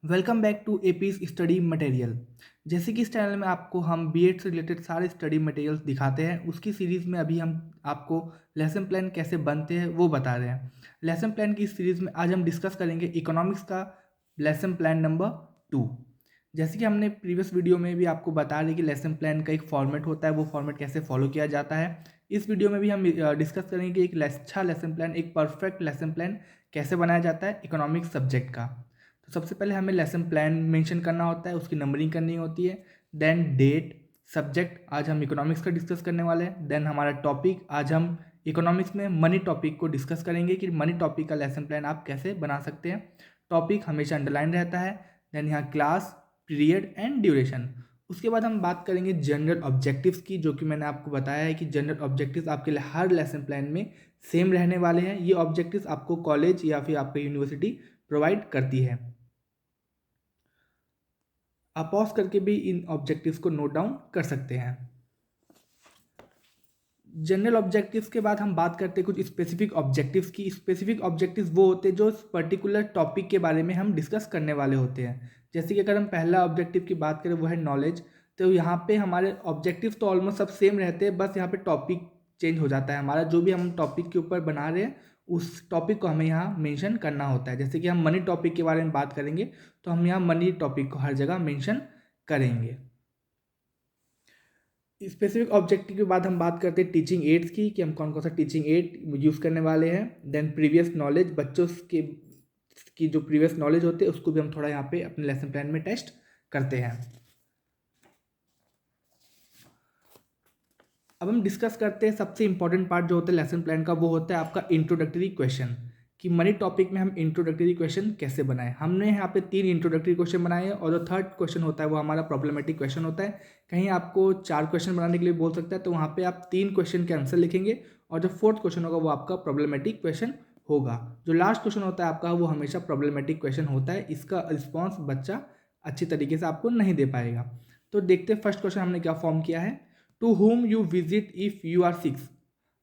Welcome back to AP's study material. जैसे कि इस चैनल में आपको हम बीएड से रिलेटेड सारे स्टडी मटेरियल्स दिखाते हैं, उसकी सीरीज़ में अभी हम आपको लेसन प्लान कैसे बनते हैं वो बता रहे हैं। लेसन प्लान की सीरीज़ में आज हम डिस्कस करेंगे इकोनॉमिक्स का लेसन प्लान नंबर 2। जैसे कि हमने प्रीवियस वीडियो में भी आपको बता रहे कि लेसन प्लान का एक फॉर्मेट होता है, वो फॉर्मेट कैसे फॉलो किया जाता है। इस वीडियो में भी हम डिस्कस करेंगे कि एक अच्छा लेसन प्लान, एक परफेक्ट लेसन प्लान कैसे बनाया जाता है इकोनॉमिक्स सब्जेक्ट का। तो सबसे पहले हमें लेसन प्लान मेंशन करना होता है, उसकी नंबरिंग करनी होती है। देन डेट, सब्जेक्ट, आज हम इकोनॉमिक्स का डिस्कस करने वाले हैं। देन हमारा टॉपिक, आज हम इकोनॉमिक्स में मनी टॉपिक को डिस्कस करेंगे कि मनी टॉपिक का लेसन प्लान आप कैसे बना सकते हैं। टॉपिक हमेशा अंडरलाइन रहता है। देन यहाँ क्लास, पीरियड एंड ड्यूरेशन। उसके बाद हम बात करेंगे जनरल ऑब्जेक्टिव्स की, जो कि मैंने आपको बताया है कि जनरल ऑब्जेक्टिव्स आपके लिए हर लेसन प्लान में सेम रहने वाले हैं। ये ऑब्जेक्टिव्स आपको कॉलेज या फिर आपकी यूनिवर्सिटी प्रोवाइड करती है। आप पॉज करके भी इन ऑब्जेक्टिव्स को नोट डाउन कर सकते हैं। जनरल ऑब्जेक्टिव्स के बाद हम बात करते हैं कुछ स्पेसिफिक ऑब्जेक्टिव्स की। स्पेसिफिक ऑब्जेक्टिव्स वो होते हैं जो पर्टिकुलर टॉपिक के बारे में हम डिस्कस करने वाले होते हैं। जैसे कि अगर हम पहला ऑब्जेक्टिव की बात करें वो है नॉलेज, तो यहाँ पे हमारे ऑब्जेक्टिव तो ऑलमोस्ट सब सेम रहते हैं, बस यहाँ पे टॉपिक चेंज हो जाता है। हमारा जो भी हम टॉपिक के ऊपर बना रहे हैं उस टॉपिक को हमें यहाँ मेंशन करना होता है। जैसे कि हम मनी टॉपिक के बारे में बात करेंगे तो हम यहाँ मनी टॉपिक को हर जगह मेंशन करेंगे। स्पेसिफिक ऑब्जेक्टिव के बाद हम बात करते हैं टीचिंग एड्स कि हम कौन कौन सा टीचिंग एड यूज़ करने वाले हैं। देन प्रीवियस नॉलेज, बच्चों के की जो प्रीवियस नॉलेज होते हैं उसको भी हम थोड़ा यहाँ पे अपने लेसन प्लान में टेस्ट करते हैं। अब हम डिस्कस करते हैं सबसे इंपॉर्टेंट पार्ट जो होता है लेसन प्लान का, वो होता है आपका इंट्रोडक्टरी क्वेश्चन कि मनी टॉपिक में हम इंट्रोडक्टरी क्वेश्चन कैसे बनाएं। हमने यहाँ पे 3 इंट्रोडक्टरी क्वेश्चन बनाए हैं और जो थर्ड क्वेश्चन होता है वो हमारा प्रॉब्लमेटिक क्वेश्चन होता है। कहीं आपको 4 क्वेश्चन बनाने के लिए बोल सकता है तो वहाँ पे आप 3 क्वेश्चन के आंसर लिखेंगे और जो फोर्थ क्वेश्चन होगा वो आपका प्रॉब्लमेटिक क्वेश्चन होगा। जो लास्ट क्वेश्चन होता है आपका वो हमेशा प्रॉब्लमेटिक क्वेश्चन होता है, इसका रिस्पॉन्स बच्चा अच्छी तरीके से आपको नहीं दे पाएगा। तो देखते फर्स्ट क्वेश्चन हमने क्या फॉर्म किया है। To whom you visit if you are sick.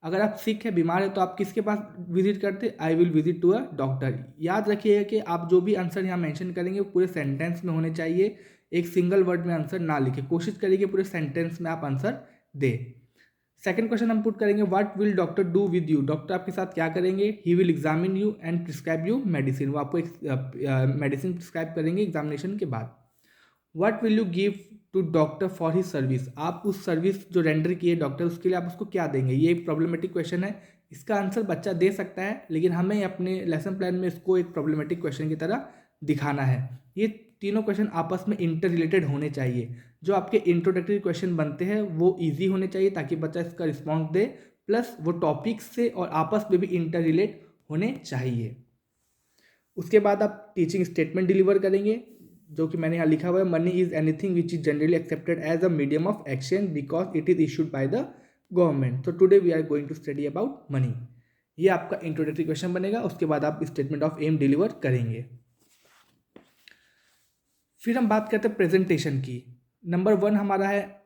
अगर आप सिक है, बीमार है, तो आप किसके पास विजिट करते? I will visit to a doctor. याद रखिएगा कि आप जो भी आंसर यहाँ मेंशन करेंगे वो पूरे सेंटेंस में होने चाहिए, एक सिंगल वर्ड में आंसर ना लिखे। कोशिश करिए कि पूरे सेंटेंस में आप आंसर दे। सेकंड क्वेश्चन हम पुट करेंगे, what will doctor do with you. Doctor आपके साथ क्या करेंगे? He will examine you and prescribe you medicine. वो आपको एक मेडिसिन प्रिस्क्राइब करेंगे एग्जामिनेशन के बाद। What will you give to doctor for his service. आप उस सर्विस जो रेंडर किए डॉक्टर उसके लिए आप उसको क्या देंगे? ये एक प्रॉब्लमेटिक क्वेश्चन है। इसका आंसर बच्चा दे सकता है, लेकिन हमें अपने लेसन प्लान में इसको एक प्रॉब्लमेटिक क्वेश्चन की तरह दिखाना है। ये तीनों क्वेश्चन आपस में इंटर रिलेटेड होने चाहिए। जो आपके इंट्रोडक्टरी क्वेश्चन बनते हैं वो ईजी होने चाहिए ताकि बच्चा इसका रिस्पॉन्स दे, प्लस वो टॉपिक से और आपस में भी इंटर रिलेट होने चाहिए। उसके बाद आप टीचिंग स्टेटमेंट डिलीवर करेंगे, जो कि मैंने यहाँ लिखा हुआ है, money is anything which is generally accepted as a medium of exchange because it is issued by the government. तो today we are going to study about money. ये आपका इंट्रोडक्टरी क्वेश्चन बनेगा। उसके बाद आप स्टेटमेंट ऑफ एम डिलीवर करेंगे। फिर हम बात करते हैं प्रेजेंटेशन की। नंबर 1 हमारा है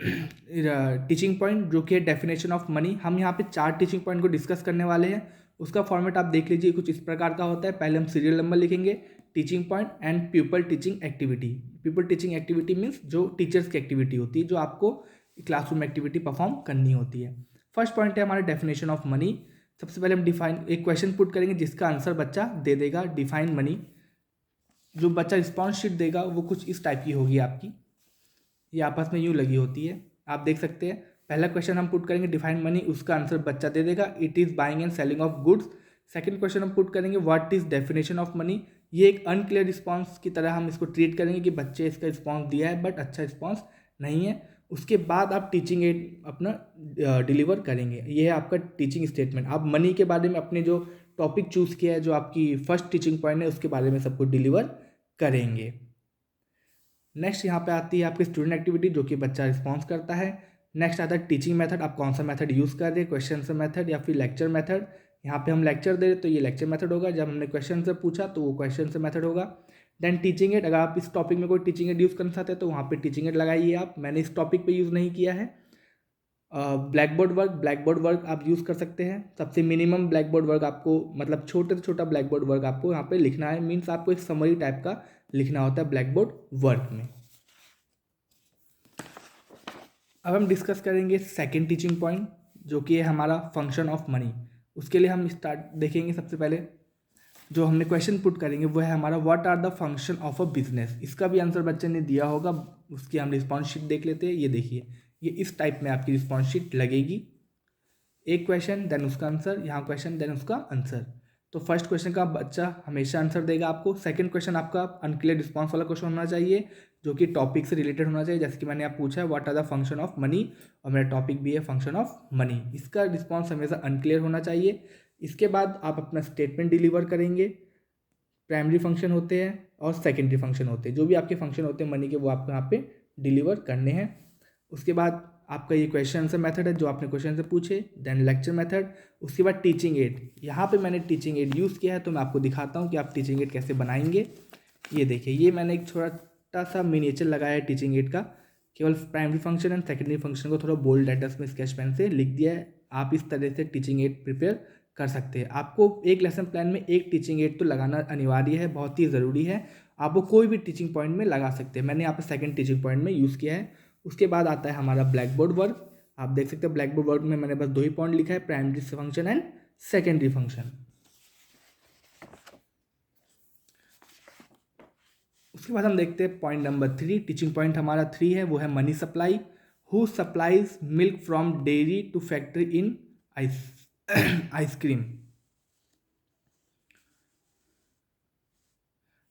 टीचिंग पॉइंट, जो कि है डेफिनेशन ऑफ मनी। हम यहाँ पे 4 टीचिंग पॉइंट को डिस्कस करने वाले हैं। उसका फॉर्मेट आप देख लीजिए, कुछ इस प्रकार का होता है। पहले हम सीरियल नंबर लिखेंगे, teaching point and people teaching activity. People teaching activity means जो टीचर्स की एक्टिविटी होती है, जो आपको क्लासरूम एक्टिविटी परफॉर्म करनी होती है। फर्स्ट पॉइंट है हमारा डेफिनेशन ऑफ मनी। सबसे पहले हम डिफाइन एक क्वेश्चन पुट करेंगे जिसका आंसर बच्चा दे देगा। डिफाइन मनी, जो बच्चा रिस्पॉन्स शीट देगा वो कुछ इस टाइप की होगी आपकी, ये आपस में यूँ लगी होती है, आप देख सकते हैं। पहला क्वेश्चन हम पुट करेंगे डिफाइन मनी, उसका आंसर बच्चा दे देगा, it is buying and selling of goods. Second question हम पुट करेंगे, what is definition of money. ये एक अनक्लियर रिस्पॉन्स की तरह हम इसको ट्रीट करेंगे कि बच्चे इसका रिस्पॉन्स दिया है बट अच्छा रिस्पॉन्स नहीं है। उसके बाद आप टीचिंग एड अपना डिलीवर करेंगे। ये है आपका टीचिंग स्टेटमेंट। आप मनी के बारे में अपने जो टॉपिक चूज़ किया है, जो आपकी फर्स्ट टीचिंग पॉइंट है, उसके बारे में सब कुछ डिलीवर करेंगे। नेक्स्ट यहाँ पे आती है आपकी स्टूडेंट एक्टिविटी, जो कि बच्चा रिस्पॉन्स करता है। नेक्स्ट आता है टीचिंग मेथड, आप कौन सा मेथड यूज़ कर रहे हैं, क्वेश्चन से मेथड या फिर लेक्चर मेथड। यहाँ पे हम लेक्चर दे रहे तो ये लेक्चर मेथड होगा, जब हमने क्वेश्चन से पूछा तो वो क्वेश्चन से मेथड होगा। देन टीचिंग एड, अगर आप इस टॉपिक में कोई टीचिंग एड यूज़ करना चाहते हैं तो वहाँ पे टीचिंग एड लगाइए आप। मैंने इस टॉपिक पे यूज़ नहीं किया है। ब्लैक बोर्ड वर्क आप यूज़ कर सकते हैं। सबसे मिनिमम ब्लैक बोर्ड वर्क आपको, मतलब छोटे से छोटा ब्लैक बोर्ड वर्क आपको यहाँ पे लिखना है। मीन्स आपको एक समरी टाइप का लिखना होता है ब्लैक बोर्ड वर्क में। अब हम डिस्कस करेंगे सेकंड टीचिंग पॉइंट, जो कि है हमारा फंक्शन ऑफ मनी। उसके लिए हम स्टार्ट देखेंगे, सबसे पहले जो हमने क्वेश्चन पुट करेंगे वो है हमारा what are the function of a business. इसका भी आंसर बच्चे ने दिया होगा, उसकी हम रिस्पॉन्स शीट देख लेते हैं। ये देखिए, ये इस टाइप में आपकी रिस्पॉन्स शीट लगेगी, एक क्वेश्चन देन उसका आंसर, यहाँ क्वेश्चन देन उसका आंसर। तो फर्स्ट क्वेश्चन का बच्चा हमेशा आंसर देगा आपको। सेकंड क्वेश्चन आपका अनक्लियर रिस्पॉन्स वाला क्वेश्चन होना चाहिए, जो कि टॉपिक से रिलेटेड होना चाहिए। जैसे कि मैंने आप पूछा है what are the function of money, और मेरा टॉपिक भी है फंक्शन ऑफ मनी। इसका रिस्पॉन्स हमेशा अनक्लियर होना चाहिए। इसके बाद आप अपना स्टेटमेंट डिलीवर करेंगे। प्राइमरी फंक्शन होते हैं और सेकेंडरी फंक्शन होते हैं, जो भी आपके फंक्शन होते हैं मनी के वो आपको यहाँ पे डिलीवर करने हैं। उसके बाद आपका ये क्वेश्चन आंसर मेथड है जो आपने क्वेश्चन से पूछे, देन लेक्चर मेथड। उसके बाद टीचिंग एड, यहाँ पे मैंने टीचिंग एड यूज़ किया है, तो मैं आपको दिखाता हूँ कि आप टीचिंग एड कैसे बनाएंगे। ये देखिए, ये मैंने एक छोटा सा मिनिएचर लगाया है टीचिंग एड का, केवल primary function and secondary function को थोड़ा बोल्ड लेटर्स में स्केच पेन से लिख दिया है। आप इस तरह से टीचिंग एड प्रिपेयर कर सकते हैं। आपको एक लेसन प्लान में एक टीचिंग एड तो लगाना अनिवार्य है, बहुत ही ज़रूरी है। आपको कोई भी टीचिंग पॉइंट में लगा सकते हैं, मैंने यहाँ पे सेकंड टीचिंग पॉइंट में यूज़ किया है। उसके बाद आता है हमारा ब्लैक बोर्ड वर्क। आप देख सकते हैं ब्लैक बोर्ड वर्क में मैंने बस 2 ही पॉइंट लिखा है, primary function and secondary function. उसके बाद हम देखते हैं पॉइंट नंबर 3, टीचिंग पॉइंट हमारा 3 है, वो है money supply. Who supplies milk from dairy to factory in ice cream.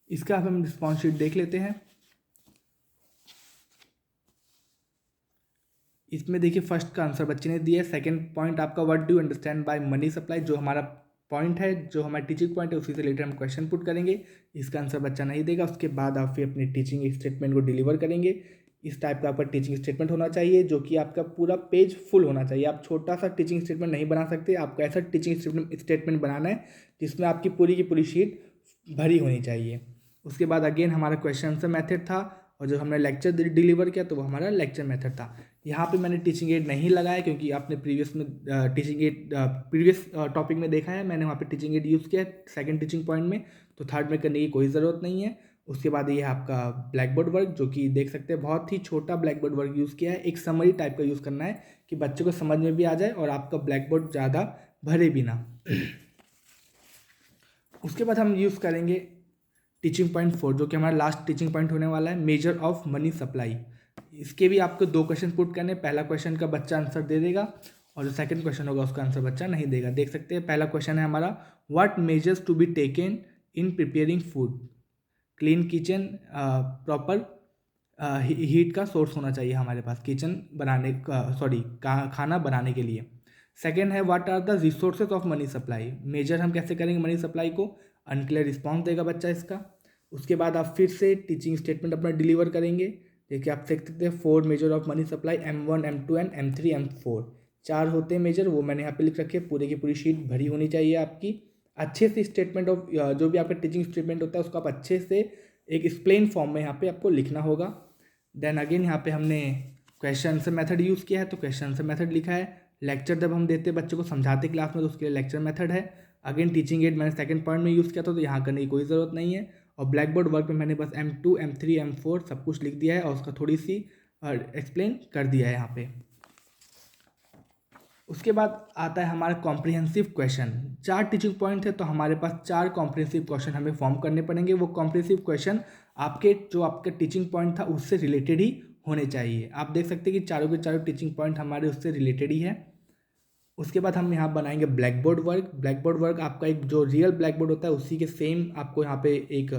इसका हम रिस्पॉन्स शीट देख लेते हैं। इसमें देखिए फर्स्ट का आंसर बच्चे ने दिया है। सेकंड पॉइंट आपका what do you understand by money supply, जो हमारा पॉइंट है, जो हमारा टीचिंग पॉइंट है, उसी से रिलेटेड हम क्वेश्चन पुट करेंगे। इसका आंसर बच्चा नहीं देगा। उसके बाद आप फिर अपनी टीचिंग स्टेटमेंट को डिलीवर करेंगे। इस टाइप का आपका टीचिंग स्टेटमेंट होना चाहिए, जो कि आपका पूरा पेज फुल होना चाहिए। आप छोटा सा टीचिंग स्टेटमेंट नहीं बना सकते, आपको ऐसा टीचिंग स्टेटमेंट बनाना है जिसमें आपकी पूरी की पूरी शीट भरी होनी चाहिए। उसके बाद अगेन हमारा क्वेश्चन आंसर मेथड था, और जो हमने लेक्चर डिलीवर किया तो वो हमारा लेक्चर मेथड था। यहाँ पे मैंने टीचिंग एड नहीं लगाया, क्योंकि आपने प्रीवियस टॉपिक में देखा है, मैंने वहाँ पे टीचिंग एड यूज़ किया है सेकंड टीचिंग पॉइंट में, तो थर्ड में करने की कोई ज़रूरत नहीं है। उसके बाद ये है आपका ब्लैक बोर्ड वर्क, जो कि देख सकते हैं बहुत ही छोटा ब्लैक बोर्ड वर्क यूज़ किया है। एक समरी टाइप का यूज़ करना है कि बच्चे को समझ में भी आ जाए और आपका ब्लैक बोर्ड ज़्यादा भरे भी ना। उसके बाद हम यूज़ करेंगे टीचिंग पॉइंट 4, जो कि हमारा लास्ट टीचिंग पॉइंट होने वाला है, मेजर ऑफ मनी सप्लाई। इसके भी आपको 2 क्वेश्चन पुट करने। पहला क्वेश्चन का बच्चा आंसर दे देगा, और जो सेकंड क्वेश्चन होगा उसका आंसर बच्चा नहीं देगा। देख सकते हैं पहला क्वेश्चन है हमारा, what measures to be taken in preparing food. Clean kitchen, proper heat का सोर्स होना चाहिए हमारे पास किचन बनाने का, खाना बनाने के लिए। सेकेंड है what are the resources of money supply. Measure हम कैसे करेंगे मनी सप्लाई को, अनक्लियर रिस्पॉन्स देगा बच्चा इसका। उसके बाद आप फिर से टीचिंग स्टेटमेंट अपना डिलीवर करेंगे। देखिए आप देख सकते हैं 4 measure of money supply, M1 M2 and M3 M4, 4 होते हैं मेजर, वो मैंने यहाँ पे लिख रखे। पूरे की पूरी शीट भरी होनी चाहिए आपकी। अच्छे से स्टेटमेंट ऑफ जो भी आपका टीचिंग स्टेटमेंट होता है उसको आप अच्छे से एक एक्सप्लेन फॉर्म में यहाँ पे आपको लिखना होगा। देन अगेन यहाँ पे हमने क्वेश्चन आंसर मेथड यूज़ किया है, तो क्वेश्चन आंसर मेथड लिखा है। लेक्चर जब हम देते बच्चों को समझाते क्लास में तो उसके लिए लेक्चर मेथड है। अगेन टीचिंग एड मैंने सेकंड पॉइंट में यूज़ किया था, तो यहाँ करने की कोई ज़रूरत नहीं है। और ब्लैक बोर्ड वर्क में मैंने बस M2 M3 M4 सब कुछ लिख दिया है, और उसका थोड़ी सी एक्सप्लेन कर दिया है यहाँ पे। उसके बाद आता है हमारा कॉम्प्रिहेंसिव क्वेश्चन। 4 टीचिंग पॉइंट है, तो हमारे पास 4 कॉम्प्रिहेंसिव क्वेश्चन हमें फॉर्म करने पड़ेंगे। वो कॉम्प्रिहेंसिव क्वेश्चन आपका टीचिंग पॉइंट था उससे रिलेटेड ही होने चाहिए। आप देख सकते हैं कि चारों के चारों टीचिंग पॉइंट हमारे उससे रिलेटेड ही है। उसके बाद हम यहाँ बनाएंगे black board work. Black board work आपका एक जो रियल ब्लैक बोर्ड होता है उसी के सेम आपको यहाँ पे एक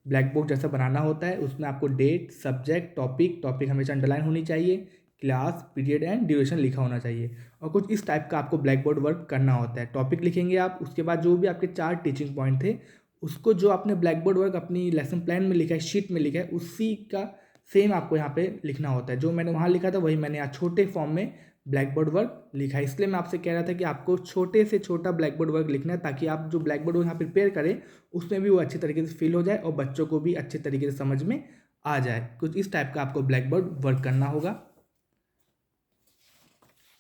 ब्लैक बोर्ड जैसा बनाना होता है। उसमें आपको डेट, सब्जेक्ट, टॉपिक हमेशा अंडरलाइन होनी चाहिए, क्लास, पीरियड एंड ड्यूरेशन लिखा होना चाहिए, और कुछ इस टाइप का आपको ब्लैक बोर्ड वर्क करना होता है। टॉपिक लिखेंगे आप, उसके बाद जो भी आपके 4 टीचिंग पॉइंट थे उसको जो आपने ब्लैक बोर्ड वर्क अपनी लेसन प्लान में लिखा है, शीट में लिखा है, उसी का सेम आपको यहाँ पे लिखना होता है। जो मैंने वहाँ लिखा था वही मैंने यहाँ छोटे फॉर्म में ब्लैक बोर्ड वर्क लिखा है। इसलिए मैं आपसे कह रहा था कि आपको छोटे से छोटा ब्लैक बोर्ड वर्क लिखना है, ताकि आप जो ब्लैक बोर्ड यहाँ प्रिपेयर करें उसमें भी वो अच्छे तरीके से फिल हो जाए और बच्चों को भी अच्छे तरीके से समझ में आ जाए। कुछ इस टाइप का आपको ब्लैक बोर्ड वर्क करना होगा।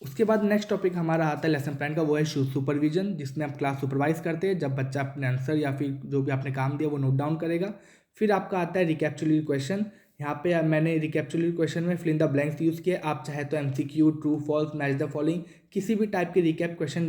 उसके बाद नेक्स्ट टॉपिक हमारा आता है लेसन प्लान का, वो है सुपरविजन, जिसमें आप क्लास सुपरवाइज करते हैं। जब बच्चा अपने आंसर या फिर जो भी आपने काम दिया वो नोट डाउन करेगा, फिर आपका आता है रिकैप्चुलेटरी क्वेश्चन। यहाँ पे मैंने रिकैप्चुलेटरी क्वेश्चन में fill in the blanks use किए। आप चाहे तो MCQ, true false, match the following, किसी भी टाइप के रिकैप क्वेश्चन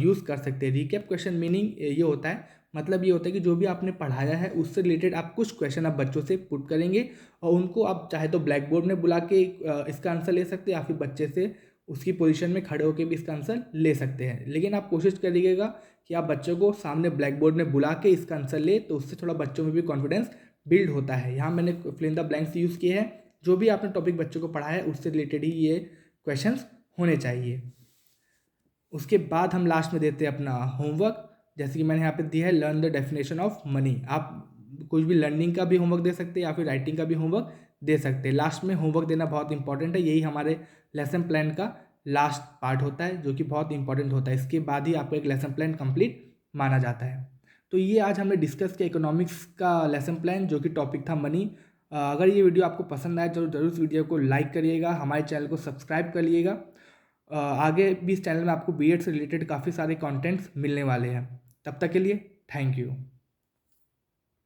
यूज़ कर सकते हैं। रिकैप क्वेश्चन मीनिंग ये होता है, मतलब ये होता है कि जो भी आपने पढ़ाया है उससे रिलेटेड आप कुछ क्वेश्चन आप बच्चों से पुट करेंगे और उनको आप चाहे तो ब्लैक बोर्ड में बुला के इसका आंसर ले सकते हैं, या फिर बच्चे से उसकी पोजीशन में खड़े होकर भी इसका आंसर ले सकते हैं। लेकिन आप कोशिश करिएगा कि आप बच्चों को सामने ब्लैक बोर्ड में बुला के इसका आंसर ले, तो उससे थोड़ा बच्चों में भी कॉन्फिडेंस बिल्ड होता है। यहाँ मैंने fill in the blanks use किए हैं। जो भी आपने टॉपिक बच्चों को पढ़ाया है उससे रिलेटेड ही ये क्वेश्चंस होने चाहिए। उसके बाद हम लास्ट में देते हैं अपना होमवर्क। जैसे कि मैंने यहाँ पे दिया है learn the definition of money. आप कुछ भी लर्निंग का भी होमवर्क दे सकते हैं या फिर राइटिंग का भी होमवर्क दे सकते हैं। लास्ट में होमवर्क देना बहुत इंपॉर्टेंट है, यही हमारे लेसन प्लान का लास्ट पार्ट होता है जो कि बहुत इंपॉर्टेंट होता है। इसके बाद ही आपका एक लेसन प्लान कंप्लीट माना जाता है। तो ये आज हमने डिस्कस किया इकोनॉमिक्स का लेसन प्लान, जो कि टॉपिक था मनी। अगर ये वीडियो आपको पसंद आए तो जरूर इस वीडियो को लाइक करिएगा, हमारे चैनल को सब्सक्राइब कर लीजिएगा। आगे भी इस चैनल में आपको बीएड से रिलेटेड काफ़ी सारे कंटेंट्स मिलने वाले हैं। तब तक के लिए थैंक यू।